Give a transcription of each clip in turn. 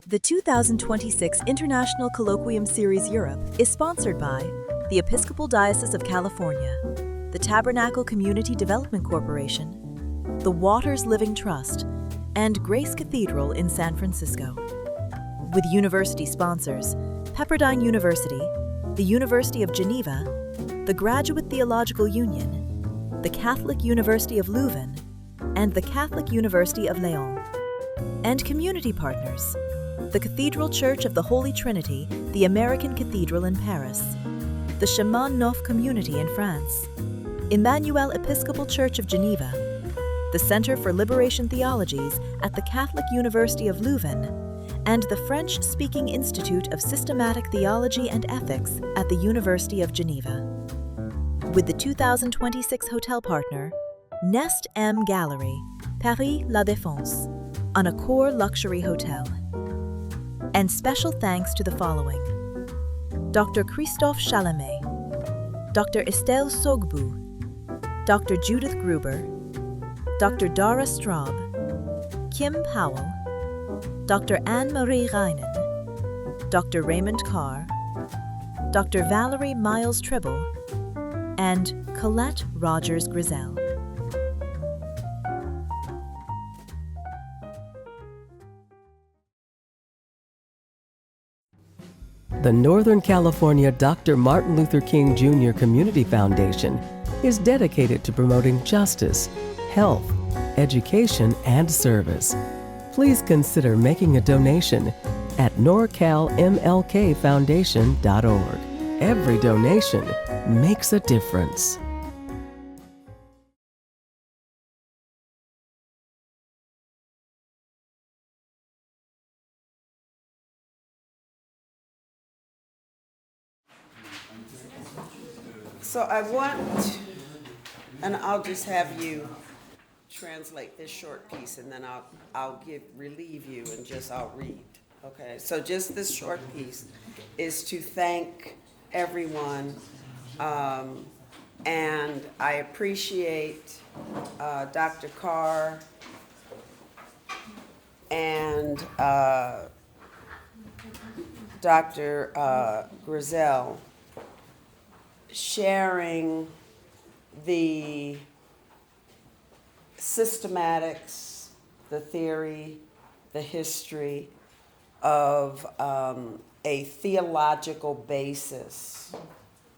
The 2026 International Colloquium Series Europe is sponsored by the Episcopal Diocese of California, the Tabernacle Community Development Corporation, the Waters Living Trust, and Grace Cathedral in San Francisco. With university sponsors, Pepperdine University, the University of Geneva, the Graduate Theological Union, the Catholic University of Leuven, and the Catholic University of Lyon. And community partners, the Cathedral Church of the Holy Trinity, the American Cathedral in Paris, the Chemin Neuf Community in France, Emmanuel Episcopal Church of Geneva, the Center for Liberation Theologies at the Catholic University of Leuven, and the French-speaking Institute of Systematic Theology and Ethics at the University of Geneva. With the 2026 hotel partner, Nest M Gallery, Paris La Défense, an Accor luxury hotel. And special thanks to the following: Dr. Christophe Chalamet, Dr. Estelle Sogbou, Dr. Judith Gruber, Dr. Dara Straub, Kim Powell, Dr. Anne-Marie Reinen, Dr. Raymond Carr, Dr. Valerie Miles-Tribble, and Colette Rogers Grizzell. The Northern California Dr. Martin Luther King Jr. Community Foundation is dedicated to promoting justice, health, education, and service. Please consider making a donation at NorcalMLKFoundation.org. Every donation makes a difference. So I want, and I'll just have you translate this short piece, and then I'll relieve you and I'll read. Okay, so just this short piece is to thank everyone, and I appreciate Dr. Carr and Dr. Grizzell sharing the systematics, the theory, the history of a theological basis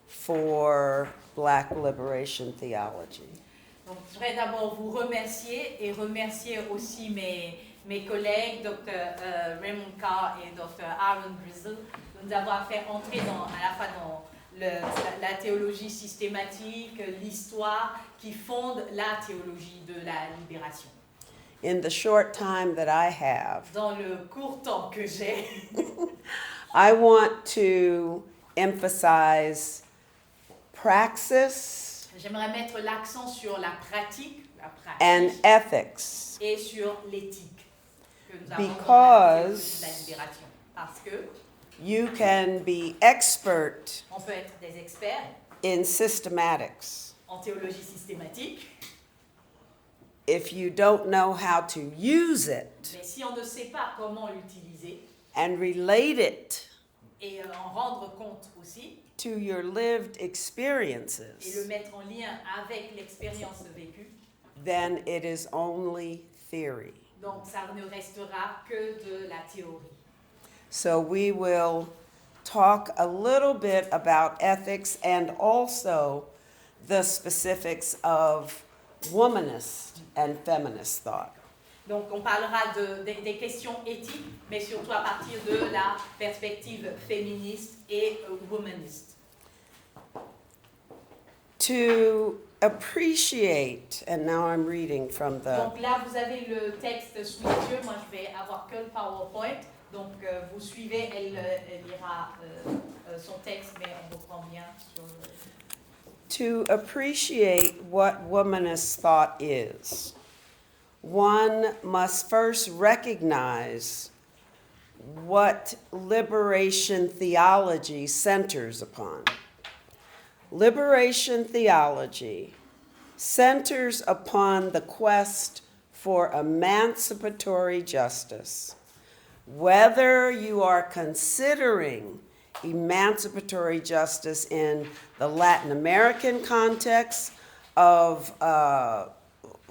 for Black Liberation Theology. Donc, je voudrais d'abord vous remercier et remercier aussi mes collègues, Dr. Raymond Carr et Dr. Aaron Grizzell, de nous avoir fait entrer à la fois dans la théologie systématique, l'histoire qui fonde la théologie de la libération. In the short time that I have, dans le court temps que j'ai, I want to emphasize praxis j'aimerais mettre l'accent sur la pratique and ethics, et sur l'éthique que nous avons because dans la libération. Parce que you can be expert on peut être des experts in systematics en théologie systématique, if you don't know how to use it mais si on ne sait pas comment l'utiliser and relate it et en rendre compte aussi to your lived et le experiences, mettre en lien avec l'expérience vécue, then it is only theory. donc ça ne restera que de la théorie. So we will talk a little bit about ethics and also the specifics of womanist and feminist thought. Donc on parlera des questions éthiques, mais surtout à partir de la perspective féministe et womaniste. To appreciate, and now I'm reading from the... Donc là, vous avez le texte sous les yeux. Moi, je vais avoir que le PowerPoint. Donc vous suivez, elle lira son texte, mais on reprend bien sur le... To appreciate what womanist thought is, one must first recognize what liberation theology centers upon. Liberation theology centers upon the quest for emancipatory justice, Whether you are considering emancipatory justice in the Latin American context of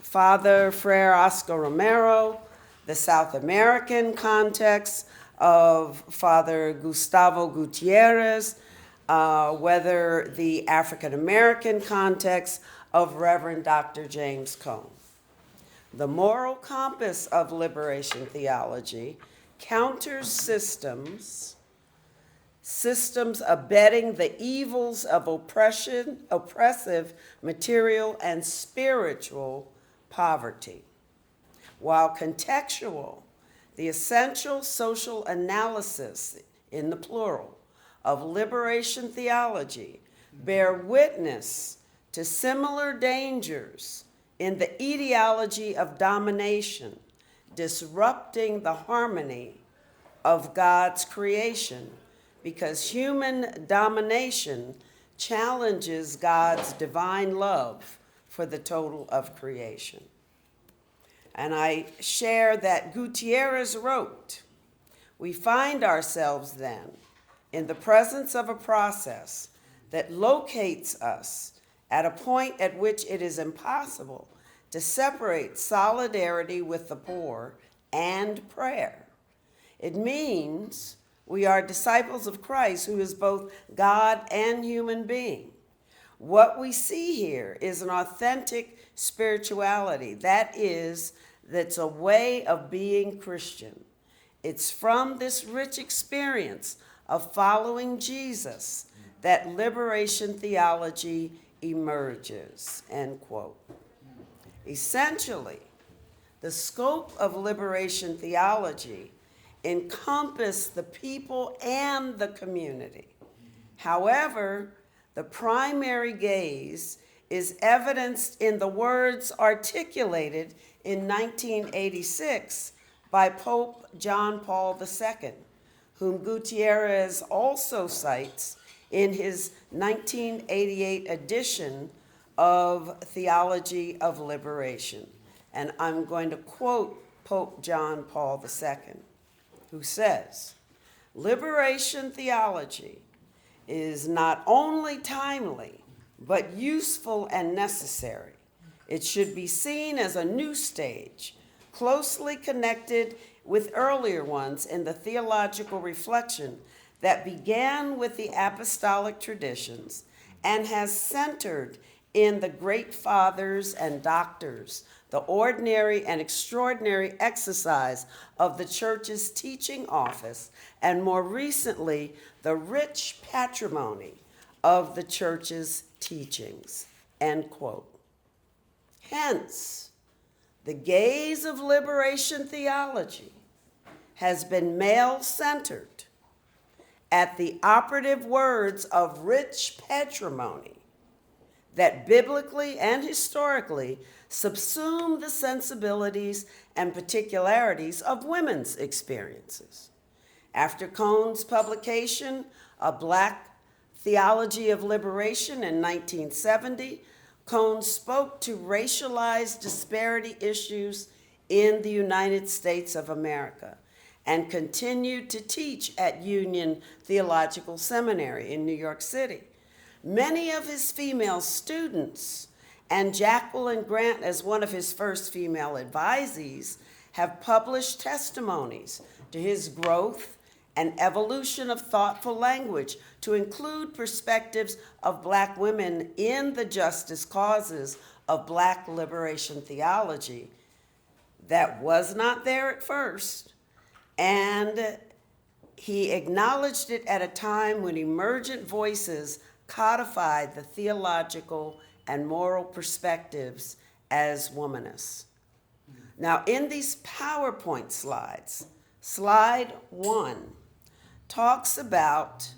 Father Frere Oscar Romero, the South American context of Father Gustavo Gutierrez, whether the African American context of Reverend Dr. James Cone. The moral compass of liberation theology counters systems abetting the evils of oppressive material and spiritual poverty, while contextual, the essential social analysis, in the plural, of liberation theology bear witness to similar dangers in the etiology of domination, disrupting the harmony of God's creation, because human domination challenges God's divine love for the total of creation. And I share that Gutierrez wrote, "We find ourselves then in the presence of a process that locates us at a point at which it is impossible to separate solidarity with the poor and prayer. It means we are disciples of Christ, who is both God and human being. What we see here is an authentic spirituality. That's a way of being Christian. It's from this rich experience of following Jesus that liberation theology emerges," end quote. Essentially, the scope of liberation theology encompass the people and the community. However, the primary gaze is evidenced in the words articulated in 1986 by Pope John Paul II, whom Gutierrez also cites in his 1988 edition of Theology of Liberation. And I'm going to quote Pope John Paul II, who says, "Liberation theology is not only timely, but useful and necessary. It should be seen as a new stage, closely connected with earlier ones in the theological reflection that began with the apostolic traditions and has centered in the great fathers and doctors, the ordinary and extraordinary exercise of the church's teaching office, and more recently, the rich patrimony of the church's teachings," end quote. Hence, the gaze of liberation theology has been male-centered at the operative words of rich patrimony that biblically and historically subsume the sensibilities and particularities of women's experiences. After Cone's publication of Black Theology of Liberation in 1970, Cone spoke to racialized disparity issues in the United States of America and continued to teach at Union Theological Seminary in New York City. Many of his female students, and Jacqueline Grant as one of his first female advisees, have published testimonies to his growth and evolution of thoughtful language to include perspectives of Black women in the justice causes of Black liberation theology that was not there at first, and he acknowledged it at a time when emergent voices codified the theological and moral perspectives as womanists. Now, in these PowerPoint slides, slide 1 talks about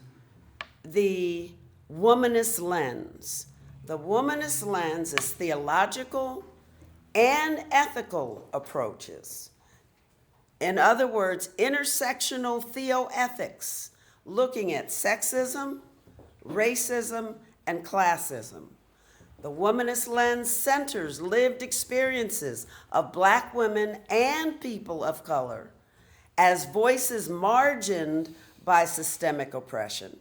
the womanist lens. The womanist lens is theological and ethical approaches. In other words, intersectional theoethics, looking at sexism, racism, and classism. The womanist lens centers lived experiences of Black women and people of color as voices margined by systemic oppression.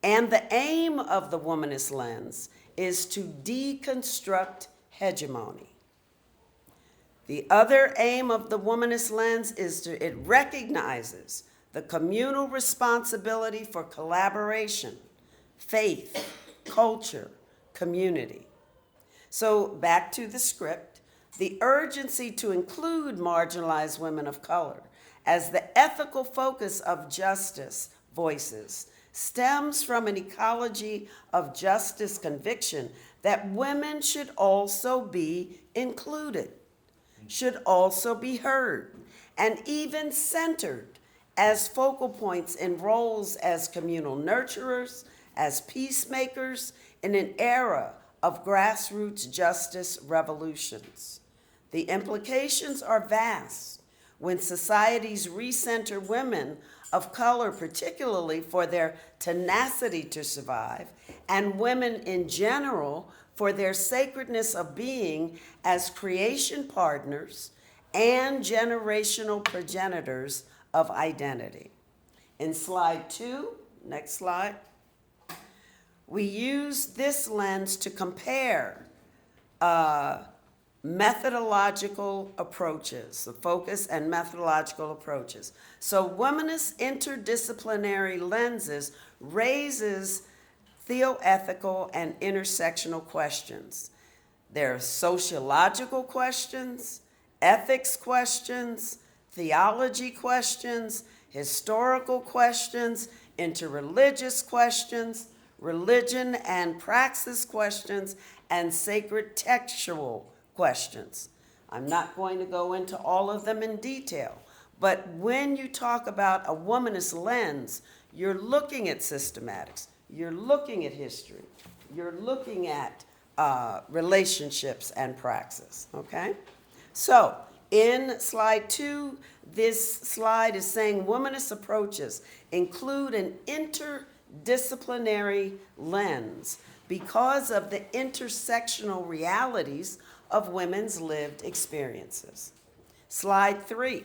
And the aim of the womanist lens is to deconstruct hegemony. The other aim of the womanist lens is it recognizes the communal responsibility for collaboration, faith, culture, community. So back to the script, the urgency to include marginalized women of color as the ethical focus of justice voices stems from an ecology of justice conviction that women should also be included, should also be heard, and even centered as focal points in roles as communal nurturers, as peacemakers in an era of grassroots justice revolutions. The implications are vast when societies recenter women of color, particularly for their tenacity to survive, and women in general for their sacredness of being as creation partners and generational progenitors of identity. In slide 2, next slide, we use this lens to compare methodological approaches, the focus and methodological approaches. So womanist interdisciplinary lenses raises theoethical and intersectional questions. There are sociological questions, ethics questions, theology questions, historical questions, interreligious questions, religion and praxis questions, and sacred textual questions. I'm not going to go into all of them in detail, but when you talk about a womanist lens, you're looking at systematics, you're looking at history, you're looking at relationships and praxis, okay? So in slide 2, this slide is saying womanist approaches include an interdisciplinary lens because of the intersectional realities of women's lived experiences. Slide 3.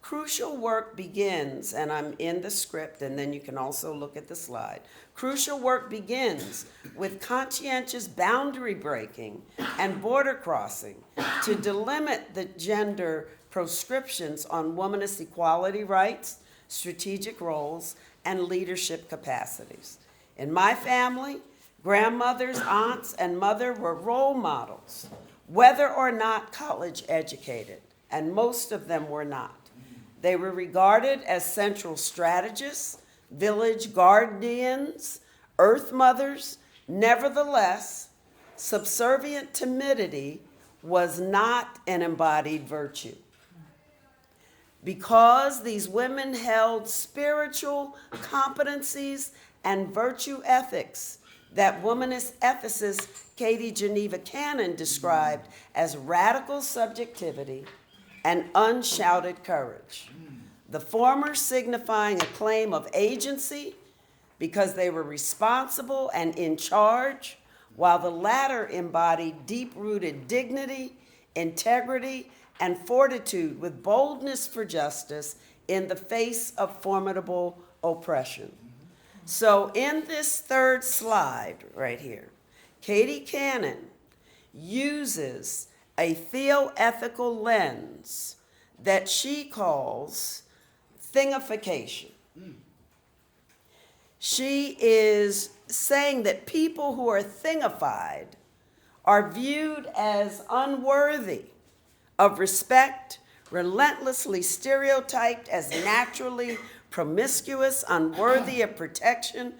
Crucial work begins, and I'm in the script, and then you can also look at the slide. Crucial work begins with conscientious boundary breaking and border crossing to delimit the gender proscriptions on womanist equality rights, strategic roles, and leadership capacities. In my family, grandmothers, aunts, and mother were role models, whether or not college educated, and most of them were not. They were regarded as central strategists, village guardians, earth mothers. Nevertheless, subservient timidity was not an embodied virtue. Because these women held spiritual competencies and virtue ethics that womanist ethicist Katie Geneva Cannon described as radical subjectivity and unshouted courage. The former signifying a claim of agency because they were responsible and in charge, while the latter embodied deep-rooted dignity, integrity, and fortitude with boldness for justice in the face of formidable oppression. So in this third slide right here, Katie Cannon uses a theoethical lens that she calls thingification. She is saying that people who are thingified are viewed as unworthy of respect, relentlessly stereotyped as naturally promiscuous, unworthy of protection,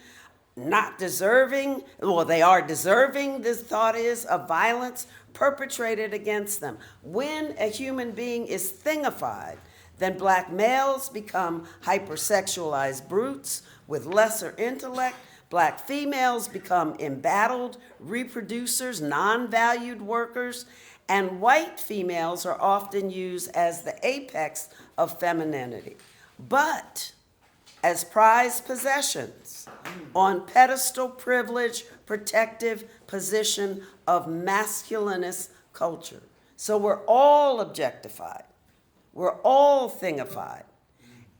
not deserving, well, they are deserving, this thought is, of violence perpetrated against them. When a human being is thingified, then black males become hypersexualized brutes with lesser intellect. Black females become embattled reproducers, non-valued workers, and white females are often used as the apex of femininity, but as prized possessions on pedestal privilege, protective position of masculinist culture. So we're all objectified. We're all thingified.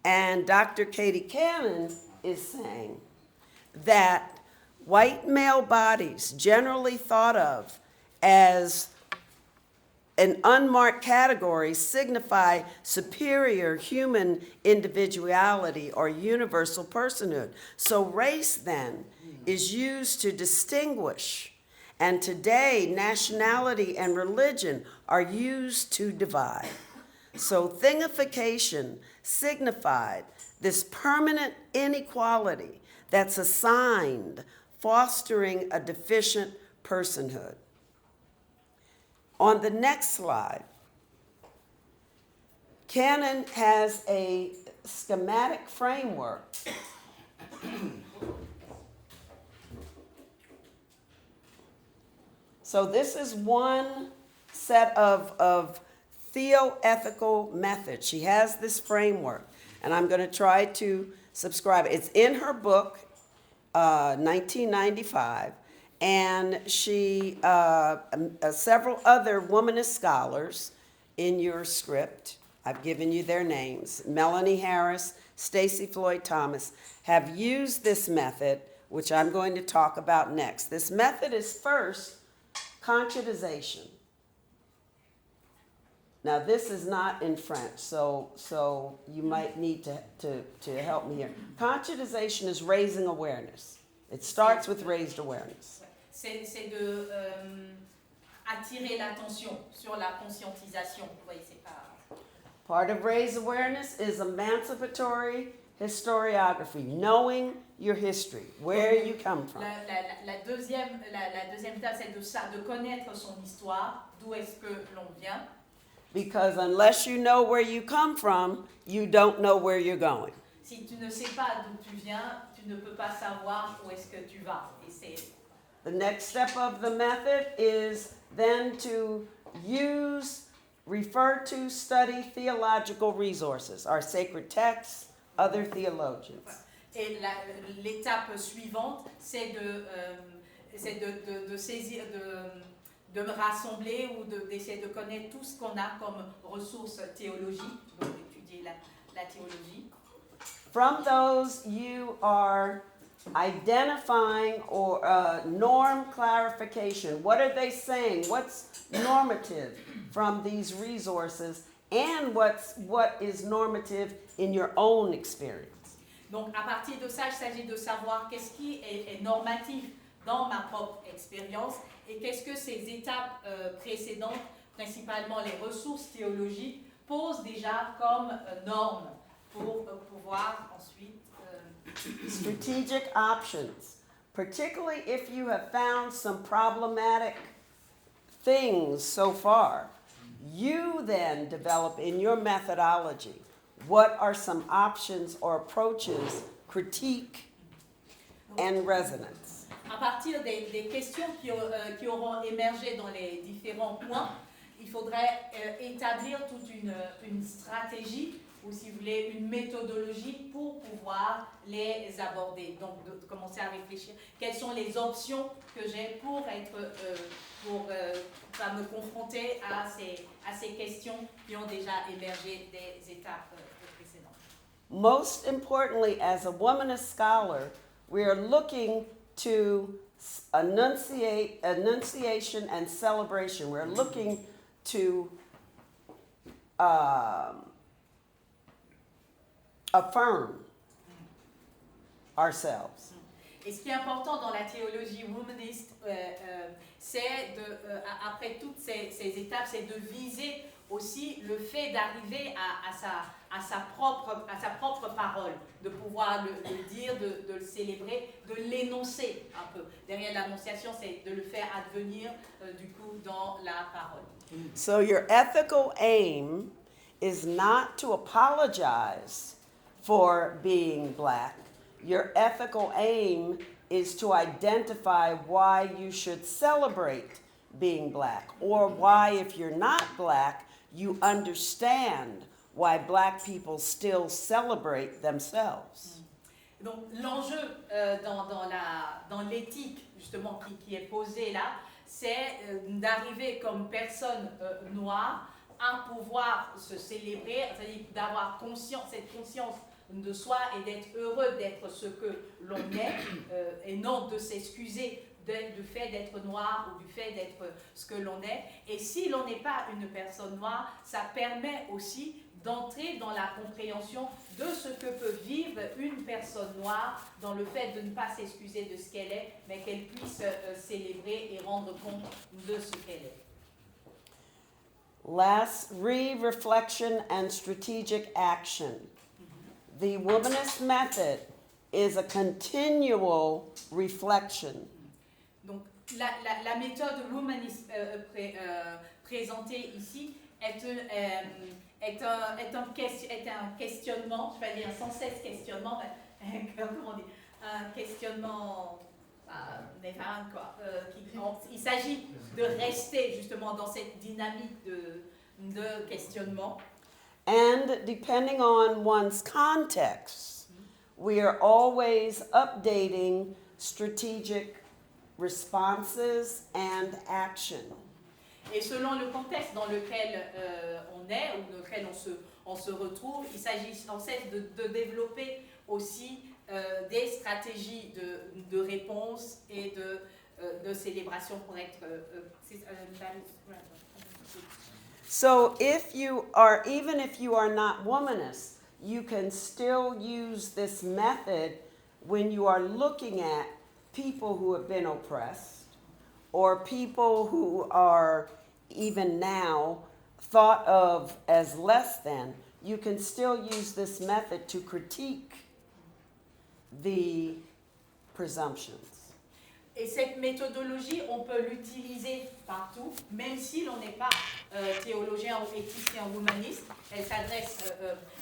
And Dr. Katie Cannon is saying that white male bodies, generally thought of as an unmarked category, signify superior human individuality or universal personhood. So race then is used to distinguish, and today nationality and religion are used to divide. So thingification signified this permanent inequality that's assigned, fostering a deficient personhood. On the next slide, Cannon has a schematic framework so this is one set of theoethical methods. She has this framework, and I'm going to try to subscribe. It's in her book, 1995, and she, several other womanist scholars in your script, I've given you their names, Melanie Harris, Stacey Floyd Thomas, have used this method, which I'm going to talk about next. This method is first conscientization. Now, this is not in French, so you might need to help me here. Conscientization is raising awareness. It starts with raised awareness. C'est de attirer l'attention sur la conscientisation. Vous voyez, c'est pas... Part of raised awareness is emancipatory historiography, knowing your history, where you come from. La deuxième étape, c'est de connaître son histoire, d'où est-ce que l'on vient. Because unless you know where you come from, you don't know where you're going. Si tu ne sais pas d'où tu viens, tu ne peux pas savoir où est-ce que tu vas. Et c'est... The next step of the method is then to refer to, study theological resources, our sacred texts, other theologians. Et l'étape suivante, c'est de saisir, de me rassembler ou d'essayer de connaître tout ce qu'on a comme ressources théologiques, donc d'étudier la théologie. From those, you are identifying or norm clarification. What are they saying? What's normative from these resources, and what is normative in your own experience? Donc, à partir de ça, il s'agit de savoir qu'est-ce qui est normatif dans ma propre expérience et qu'est-ce que ces étapes précédentes, principalement les ressources théologiques, posent déjà comme normes pour pouvoir ensuite... Strategic options, particularly if you have found some problematic things so far, you then develop in your methodology what are some options or approaches, critique, and resonance. À partir des questions qui auront émergé dans les différents points, il faudrait établir toute une stratégie ou, si vous voulez, une méthodologie pour pouvoir les aborder. Donc, de commencer à réfléchir quelles sont les options que j'ai pour me confronter à ces questions qui ont déjà émergé des étapes précédentes. Most importantly, as a womanist scholar, we are looking to enunciation and celebration. We're looking to affirm ourselves. Et ce qui est important dans la théologie womaniste, c'est après toutes ces étapes, c'est de viser aussi le fait d'arriver à sa propre parole, de pouvoir le dire, de le célébrer, de l'énoncer un peu. Derrière l'annonciation, c'est de le faire advenir du coup dans la parole. So your ethical aim is not to apologize for being Black. Your ethical aim is to identify why you should celebrate being Black, or why, if you're not Black, you understand why Black people still celebrate themselves. Donc l'enjeu dans l'éthique justement qui est posée là, c'est d'arriver comme personne noire à pouvoir se célébrer, c'est-à-dire d'avoir cette conscience de soi et d'être heureux d'être ce que l'on est et non de s'excuser du fait d'être noir ou du fait d'être ce que l'on est. Et si l'on n'est pas une personne noire, ça permet aussi d'entrer dans la compréhension de ce que peut vivre une personne noire dans le fait de ne pas s'excuser de ce qu'elle est, mais qu'elle puisse célébrer et rendre compte de ce qu'elle est. Last, reflection and strategic action. The Womanist method is a continual reflection. Donc, la méthode Womanist présentée ici est un questionnement, je vais dire sans cesse questionnement, comment on dit, un questionnement quoi. Il s'agit de rester justement dans cette dynamique de questionnement. And depending on one's context, we are always updating strategic responses and action. Et selon le contexte dans lequel on est ou dans lequel on se retrouve, il s'agit sans cesse de développer aussi des stratégies de réponse et de célébration pour être... So even if you are not womanist, you can still use this method when you are looking at people who have been oppressed or people who are even now thought of as less than. You can still use this method to critique the presumptions. Et cette méthodologie, on peut l'utiliser partout, même si l'on n'est pas théologien ou éthicien ou humaniste. Elle s'adresse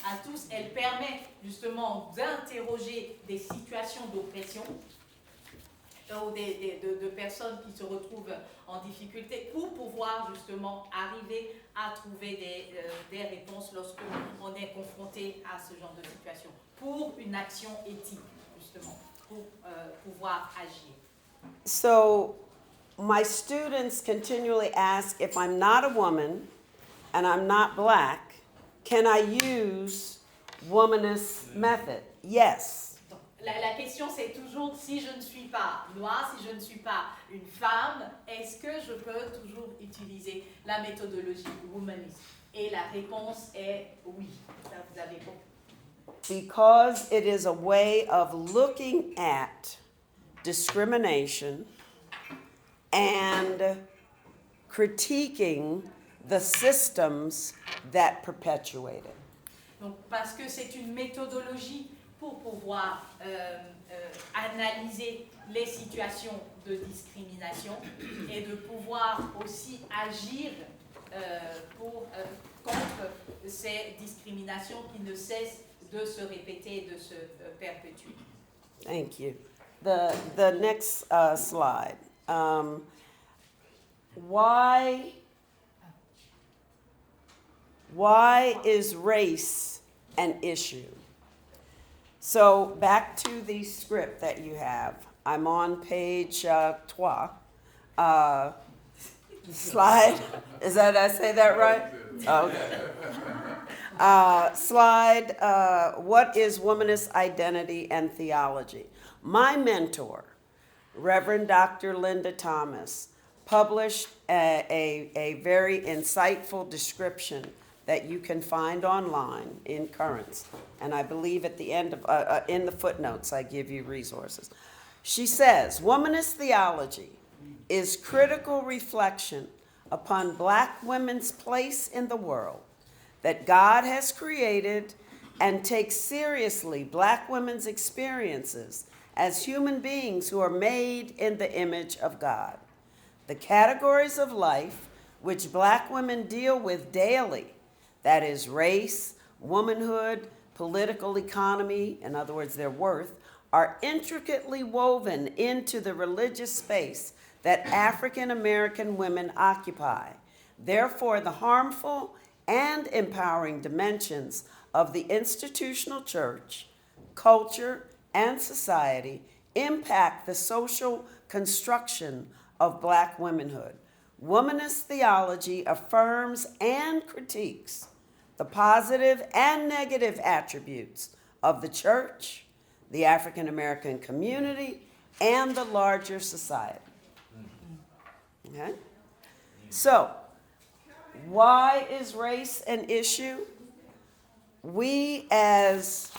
à tous. Elle permet justement d'interroger des situations d'oppression ou de personnes qui se retrouvent en difficulté pour pouvoir justement arriver à trouver des réponses lorsque on est confronté à ce genre de situation, pour une action éthique, justement, pour pouvoir agir. So my students continually ask, if I'm not a woman and I'm not black, can I use womanist method? Yes. Donc, la question c'est toujours, si je ne suis pas noire, si je ne suis pas une femme, est-ce que je peux toujours utiliser la méthodologie womaniste? Et la réponse est oui. Ça, vous avez compris. Because it is a way of looking at discrimination and critiquing the systems that perpetuate it. Donc, parce que c'est une méthodologie pour pouvoir analyser les situations de discrimination et de pouvoir aussi agir contre ces discriminations qui ne cessent de se répéter et de se perpétuer. Thank you. The next slide. Why is race an issue? So back to the script that you have. I'm on page 3. Slide. Is that, did I say that right? Okay. Slide, what is womanist identity and theology? My mentor, Reverend Dr. Linda Thomas, published a very insightful description that you can find online in Currents. And I believe at the end of, in the footnotes, I give you resources. She says, womanist theology is critical reflection upon Black women's place in the world that God has created and takes seriously Black women's experiences as human beings who are made in the image of God. The categories of life which Black women deal with daily, that is race, womanhood, political economy, in other words, their worth, are intricately woven into the religious space that African American women occupy. Therefore, the harmful and empowering dimensions of the institutional church, culture, and society impact the social construction of Black womanhood. Womanist theology affirms and critiques the positive and negative attributes of the church, the African American community, and the larger society. Okay? So, why is race an issue? We as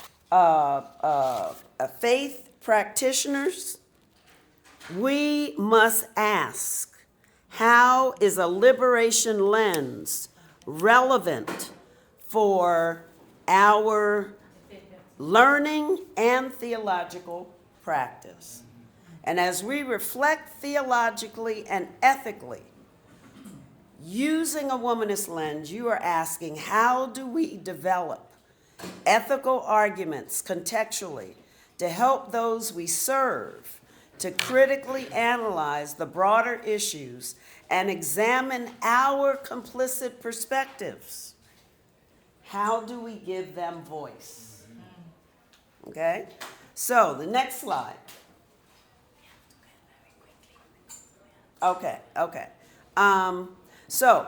faith practitioners, we must ask, how is a liberation lens relevant for our learning and theological practice? And as we reflect theologically and ethically, using a womanist lens, you are asking, how do we develop ethical arguments contextually to help those we serve to critically analyze the broader issues and examine our complicit perspectives? How do we give them voice? Okay? So, the next slide. Okay. So,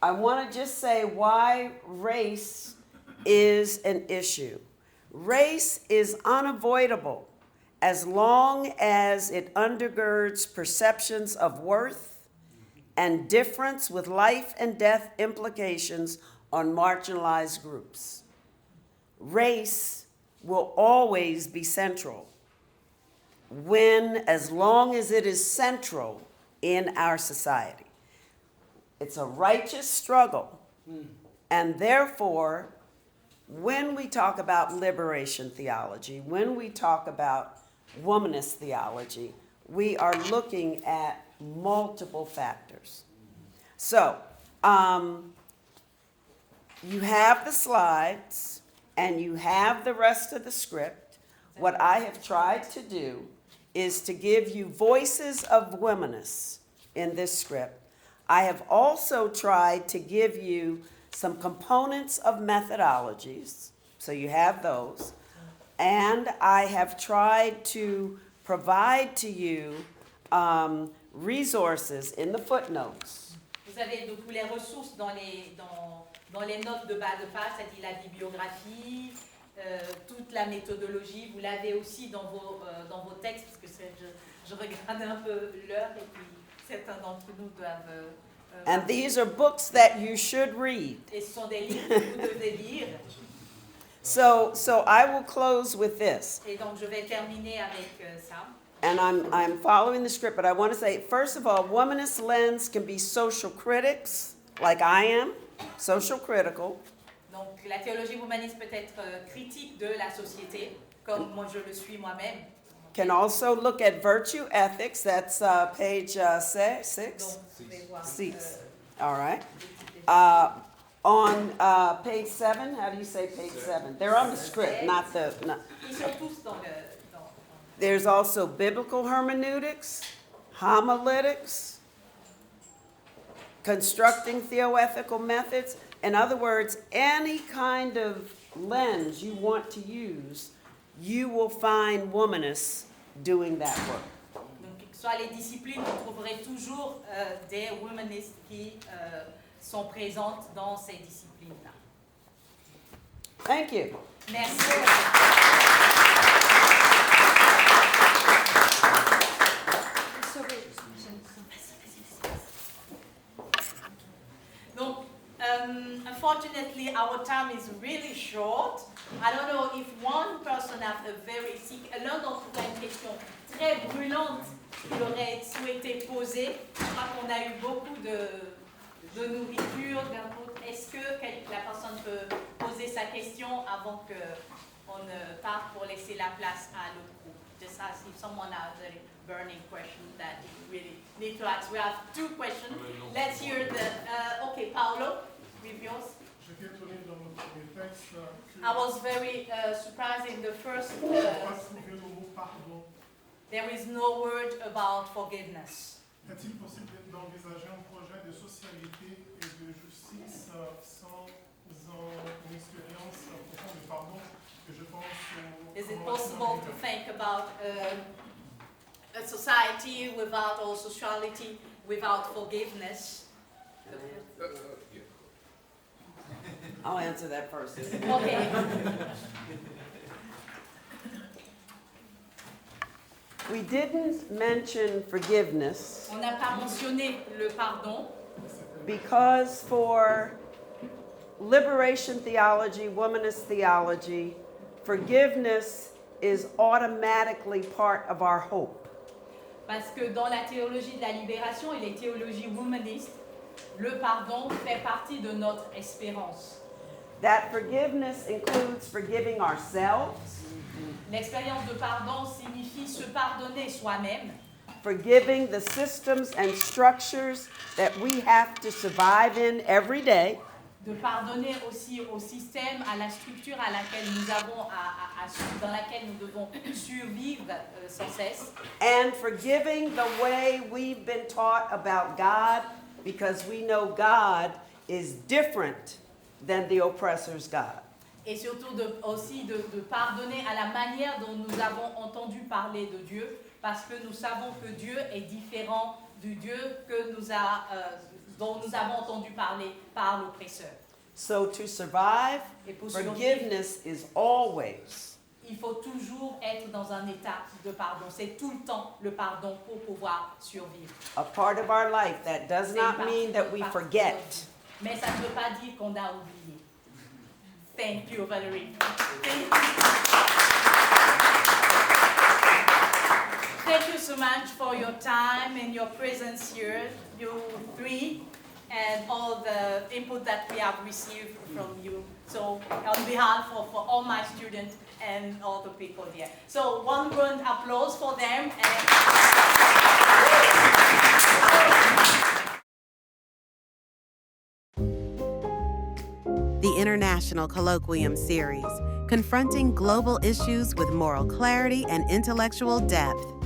I want to just say why race is an issue. Race is unavoidable as long as it undergirds perceptions of worth and difference with life and death implications on marginalized groups. Race will always be central as long as it is central in our society. It's a righteous struggle, and therefore, when we talk about liberation theology, when we talk about womanist theology, we are looking at multiple factors. So, you have the slides, and you have the rest of the script. What I have tried to do is to give you voices of womanists in this script. I have also tried to give you some components of methodologies, so you have those, and I have tried to provide to you resources in the footnotes. Vous avez donc les ressources dans les notes de bas de page, c'est-à-dire la bibliographie, toute la méthodologie. Vous l'avez aussi dans vos textes, parce que je regarde un peu l'heure et puis certains d'entre nous doivent. And these are books that you should read. Et ce sont des livres que vous devez lire. So I will close with this. Et donc je vais terminer avec ça. And I'm following the script, but I want to say, first of all, womanist lens can be social critics, like I am, social critical. Donc la théologie womaniste peut être critique de la société, comme moi je le suis moi-même. Can also look at virtue ethics, that's page 6. All right. On page 7, how do you say page 7? They're on the script, not the... Ils sont tous dans le... There's also biblical hermeneutics, homiletics, constructing theoethical methods. In other words, any kind of lens you want to use, you will find womanists doing that work. Donc, que ce soit les disciplines, vous trouverez toujours des womanistes qui sont présentes dans ces disciplines-là. Thank you. Merci. Donc, unfortunately, our time is really short. I don't know if one person has a very sick. L'un d'entre vous a une question très brûlante qu'il aurait souhaité poser. Je crois qu'on a eu beaucoup de nourriture, d'input. Est-ce que la personne peut poser sa question avant qu'on ne parte pour laisser la place à l'autre groupe? Just ask if someone has a burning question that you really need to ask. We have 2 questions. Let's hear okay, Paolo, with yours. I was very surprised in the first. There is no word about forgiveness. Est-il possible d'envisager un projet de socialité et de justice sans une expérience profonde de pardon? Que je pense Is it possible to think about a a society without, or sociality without forgiveness. I'll answer that first. Okay. We didn't mention forgiveness On n'a pas mentionné le pardon because for liberation theology, womanist theology, forgiveness is automatically part of our hope. parce que dans la théologie de la libération et les théologies womanistes, le pardon fait partie de notre espérance. That forgiveness includes forgiving ourselves, L'expérience de pardon signifie se pardonner soi-même, forgiving the systems and structures that we have to survive in every day, de pardonner aussi au système, à la structure à laquelle nous avons dans laquelle nous devons survivre sans cesse, and forgiving the way we've been taught about God because we know God is different than the oppressor's God. et surtout aussi de pardonner à la manière dont nous avons entendu parler de Dieu, parce que nous savons que Dieu est différent du Dieu dont nous avons entendu parler par l'oppresseur. So to survive, Et pour survivre, forgiveness is always il faut toujours être dans un état de pardon. C'est tout le temps le pardon pour pouvoir survivre. a part of our life. That does C'est not une mean that we partie forget. de notre vie. Mais ça ne veut pas dire qu'on a oublié. Thank you, Valerie. Thank you so much for your time and your presence here, you three, and all the input that we have received from you. So on behalf of all my students and all the people here. So one round applause for them. The International Colloquium Series, confronting global issues with moral clarity and intellectual depth.